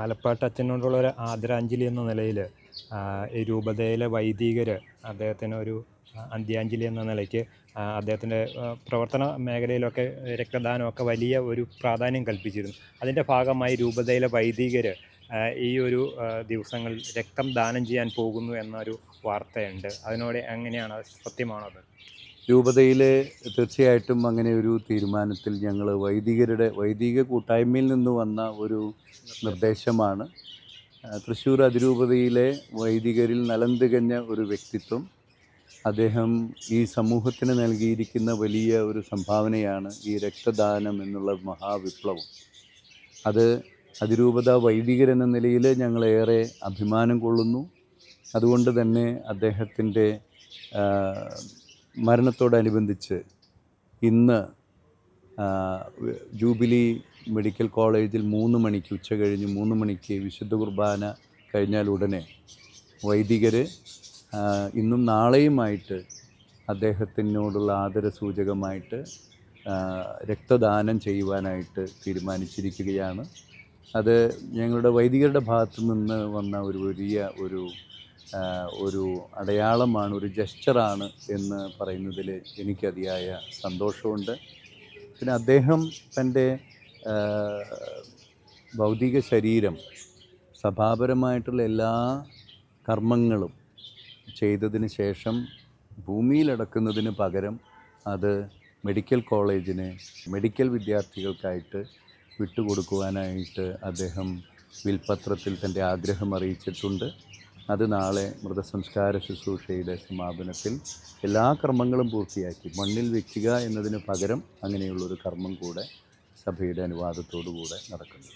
ആലപ്പാട്ട് അച്ഛനോടുള്ള ഒരു ആദരാഞ്ജലി എന്ന നിലയിൽ ഈ രൂപതയിലെ വൈദികർ അദ്ദേഹത്തിന് ഒരു അന്ത്യാഞ്ജലി എന്ന നിലയ്ക്ക് അദ്ദേഹത്തിൻ്റെ പ്രവർത്തന മേഖലയിലൊക്കെ രക്തദാനമൊക്കെ വലിയ ഒരു പ്രാധാന്യം കൽപ്പിച്ചിരുന്നു. അതിൻ്റെ ഭാഗമായി രൂപതയിലെ വൈദികർ ഈ ഒരു ദിവസങ്ങളിൽ രക്തം ദാനം ചെയ്യാൻ പോകുന്നു എന്നൊരു വാർത്തയുണ്ട്. അതിനോട് എങ്ങനെയാണ്, സത്യമാണത്? രൂപതയിലെ തീർച്ചയായിട്ടും അങ്ങനെ ഒരു തീരുമാനത്തിൽ ഞങ്ങൾ വൈദിക കൂട്ടായ്മയിൽ നിന്ന് വന്ന ഒരു നിർദ്ദേശമാണ്. തൃശ്ശൂർ അതിരൂപതയിലെ വൈദികരിൽ നലം തികഞ്ഞ ഒരു വ്യക്തിത്വം. അദ്ദേഹം ഈ സമൂഹത്തിന് നൽകിയിരിക്കുന്ന വലിയ ഒരു സംഭാവനയാണ് ഈ രക്തദാനം എന്നുള്ള മഹാവിപ്ലവം. അത് അതിരൂപത വൈദികരെന്ന നിലയിൽ ഞങ്ങളേറെ അഭിമാനം കൊള്ളുന്നു. അതുകൊണ്ട് തന്നെ അദ്ദേഹത്തിൻ്റെ മരണത്തോടനുബന്ധിച്ച് ഇന്ന് ജൂബിലി മെഡിക്കൽ കോളേജിൽ 3 മണിക്ക്, ഉച്ച കഴിഞ്ഞ് 3 മണിക്ക് വിശുദ്ധ കുർബാന കഴിഞ്ഞാൽ ഉടനെ വൈദികർ ഇന്നും നാളെയുമായിട്ട് അദ്ദേഹത്തിനോടുള്ള ആദരസൂചകമായിട്ട് രക്തദാനം ചെയ്യുവാനായിട്ട് തീരുമാനിച്ചിരിക്കുകയാണ്. അത് ഞങ്ങളുടെ വൈദികരുടെ ഭാഗത്തു നിന്ന് വന്ന ഒരു വലിയ ഒരു അടയാളമാണ്, ഒരു ജസ്റ്ററാണ് എന്ന് പറയുന്നതിൽ എനിക്ക് അതിയായ സന്തോഷമുണ്ട്. പിന്നെ അദ്ദേഹം തൻ്റെ ഭൗതിക ശരീരം സഭാപരമായിട്ടുള്ള എല്ലാ കർമ്മങ്ങളും ചെയ്തതിന് ശേഷം ഭൂമിയിലടക്കുന്നതിന് പകരം അത് മെഡിക്കൽ കോളേജിന്, മെഡിക്കൽ വിദ്യാർത്ഥികൾക്കായിട്ട് വിട്ടുകൊടുക്കുവാനായിട്ട് അദ്ദേഹം വിൽപത്രത്തിൽ തൻ്റെ ആഗ്രഹം അറിയിച്ചിട്ടുണ്ട്. അത് നാളെ മൃതസംസ്കാര ശുശ്രൂഷയുടെ സമാപനത്തിൽ എല്ലാ കർമ്മങ്ങളും പൂർത്തിയാക്കി മണ്ണിൽ വയ്ക്കുക എന്നതിന് പകരം അങ്ങനെയുള്ളൊരു കർമ്മം കൂടെ സഭയുടെ അനുവാദത്തോടു കൂടെ നടക്കുന്നു.